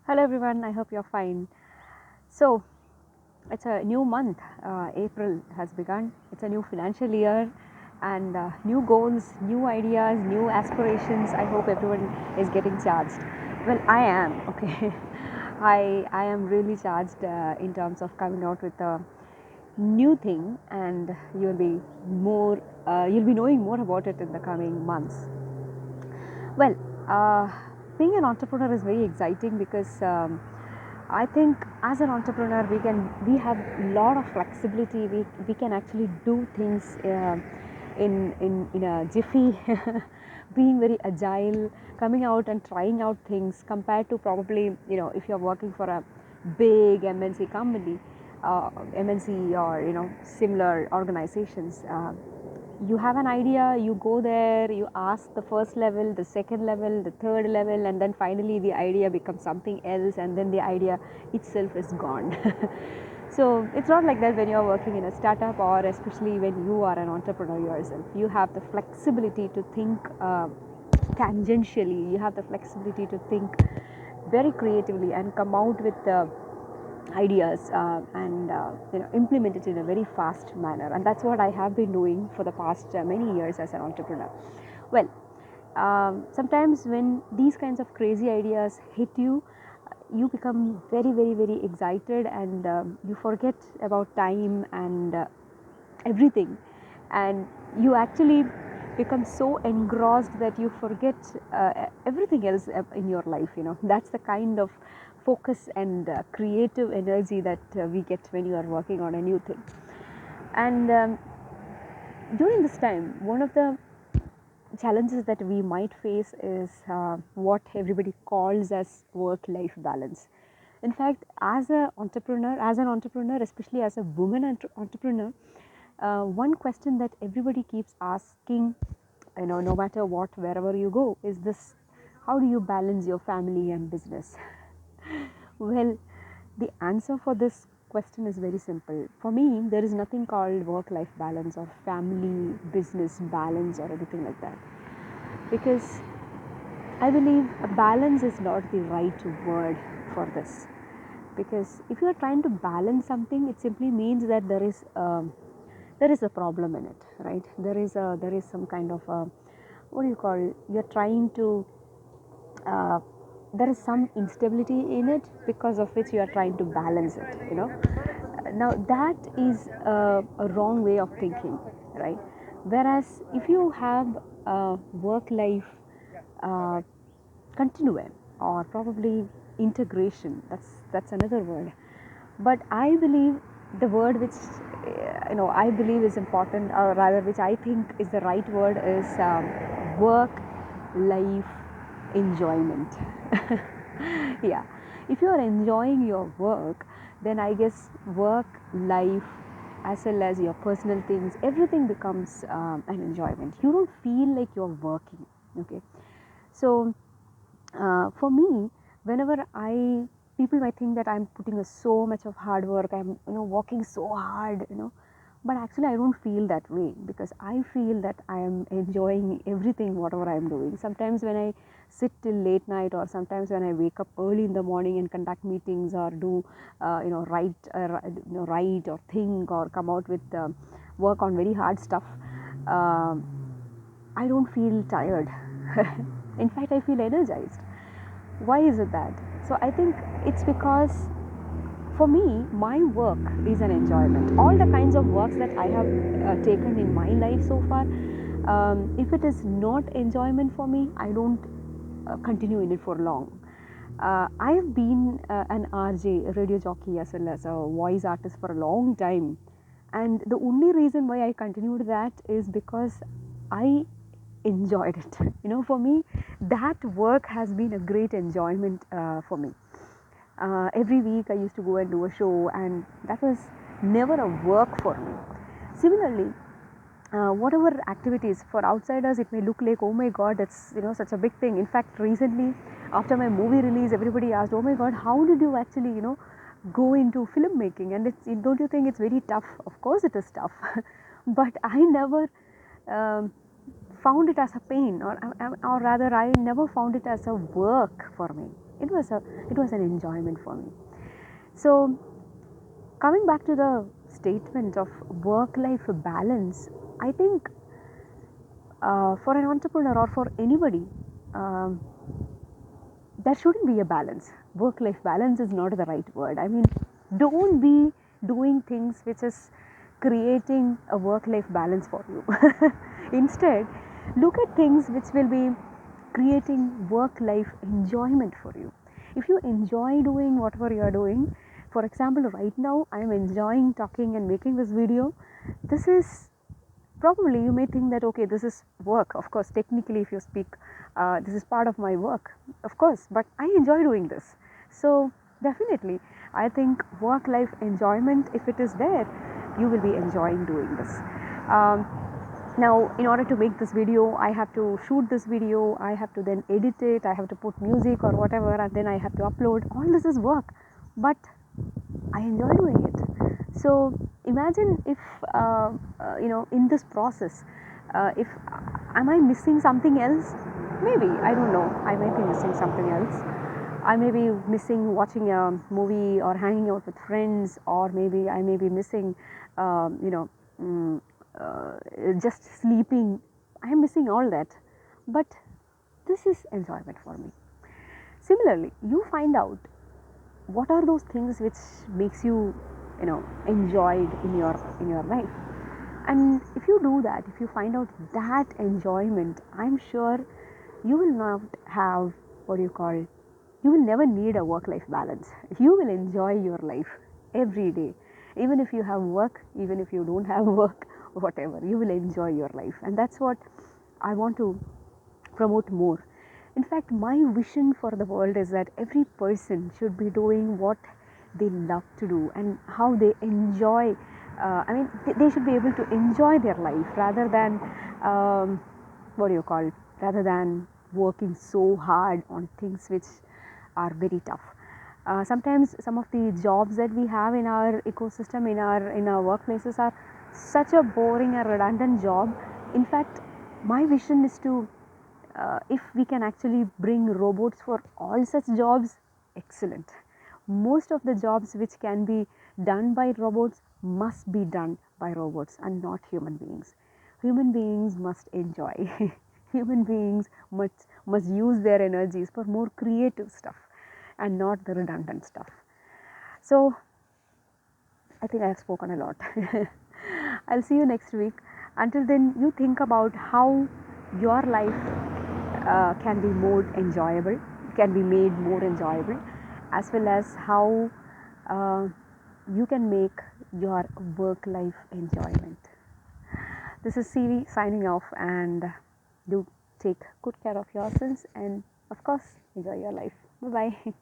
Hello everyone, I hope you're fine. So, it's a new month. April has begun. It's a new financial year and new goals, new ideas, new aspirations. I hope everyone is getting charged. Well, I am, okay. I am really charged in terms of coming out with a new thing, and you'll be knowing more about it in the coming months. Well, being an entrepreneur is very exciting because I think as an entrepreneur we have a lot of flexibility. We can actually do things in a jiffy, being very agile, coming out and trying out things compared to probably if you're working for a big MNC company, MNC or similar organizations. You have an idea, you go there, you ask the first level, the second level, the third level, and then finally the idea becomes something else, and then the idea itself is gone. So it's not like that when you're working in a startup, or especially when you are an entrepreneur yourself. You have the flexibility to think tangentially, you have the flexibility to think very creatively and come out with ideas and implement it in a very fast manner, and that's what I have been doing for the past many years as an entrepreneur. Well, sometimes when these kinds of crazy ideas hit you, you become very excited, and you forget about time and everything, and you actually become so engrossed that you forget everything else in your life. That's the kind of focus and creative energy that we get when you are working on a new thing. And during this time, one of the challenges that we might face is what everybody calls as work-life balance. In fact, as an entrepreneur, especially as a woman entrepreneur, one question that everybody keeps asking, no matter what, wherever you go, is this: how do you balance your family and business? Well, the answer for this question is very simple. For me, there is nothing called work life balance or family business balance or anything like that. Because I believe a balance is not the right word for this. Because if you are trying to balance something, it simply means that there is a problem in it, right? There is some kind of a, what do you call it? You're trying to there is some instability in it, because of which you are trying to balance it. Now that is a wrong way of thinking, right? Whereas if you have a work life uh, continuum, or probably integration, that's another word, but I believe the word which I believe is important, or rather which I think is the right word, is work life enjoyment. Yeah, if you are enjoying your work, then I guess work life as well as your personal things, everything becomes an enjoyment. You don't feel like you're working. Okay, so for me, whenever I people might think that I'm putting so much of hard work, I'm working so hard, but actually I don't feel that way, because I feel that I am enjoying everything whatever I'm doing. Sometimes when I sit till late night, or sometimes when I wake up early in the morning and conduct meetings, or do write or think or come out with work on very hard stuff, uh, I don't feel tired. In fact, I feel energized. Why is it that? So I think it's because for me, my work is an enjoyment. All the kinds of works that I have taken in my life so far, if it is not enjoyment for me, I don't continue in it for long. I have been an RJ, a radio jockey, as well as a voice artist for a long time. And the only reason why I continued that is because I enjoyed it. For me, that work has been a great enjoyment for me. Every week I used to go and do a show, and that was never a work for me. Similarly, whatever activities for outsiders, it may look like, oh my god, that's such a big thing. In fact, recently after my movie release, everybody asked, oh my god, how did you actually go into filmmaking? And don't you think it's very tough? Of course it is tough. But I never um, found it as a pain, or rather I never found it as a work for me. It was an enjoyment for me. So coming back to the statement of work-life balance, I think for an entrepreneur or for anybody, um, there shouldn't be a balance. Work life balance is not the right word. I mean, don't be doing things which is creating a work life balance for you. Instead, look at things which will be creating work life enjoyment for you. If you enjoy doing whatever you are doing, for example, right now I am enjoying talking and making this video. This is probably, you may think that okay, this is work. Of course, technically if you speak, this is part of my work, of course, but I enjoy doing this. So definitely I think work life enjoyment, if it is there, you will be enjoying doing this. um, Now, in order to make this video, I have to shoot this video, I have to then edit it, I have to put music or whatever, and then I have to upload. All this is work, but I enjoy doing it. So imagine if in this process, if am I missing something else? Maybe, I don't know. I might be missing something else. I may be missing watching a movie or hanging out with friends, or maybe I may be missing, um, you know, mm, just sleeping. I am missing all that, but this is enjoyment for me. Similarly, you find out what are those things which makes you, enjoyed in your life. And if you do that, if you find out that enjoyment, I'm sure you will not have, what do you call, you will never need a work life balance. You will enjoy your life every day, even if you have work, even if you don't have work, whatever, you will enjoy your life. And that's what I want to promote more. In fact, my vision for the world is that every person should be doing what they love to do and how they enjoy. They should be able to enjoy their life rather than, what do you call, rather than working so hard on things which are very tough. Sometimes some of the jobs that we have in our ecosystem, in our workplaces, are such a boring and redundant job. In fact, my vision is to, if we can actually bring robots for all such jobs, excellent. Most of the jobs which can be done by robots must be done by robots and not human beings. Human beings must enjoy. Human beings must use their energies for more creative stuff and not the redundant stuff. So I think I have spoken a lot. I'll see you next week. Until then, you think about how your life can be more enjoyable, can be made more enjoyable, as well as how uh, you can make your work life enjoyment. This is Ceevee signing off, and do take good care of yourselves, and of course, enjoy your life. Bye bye.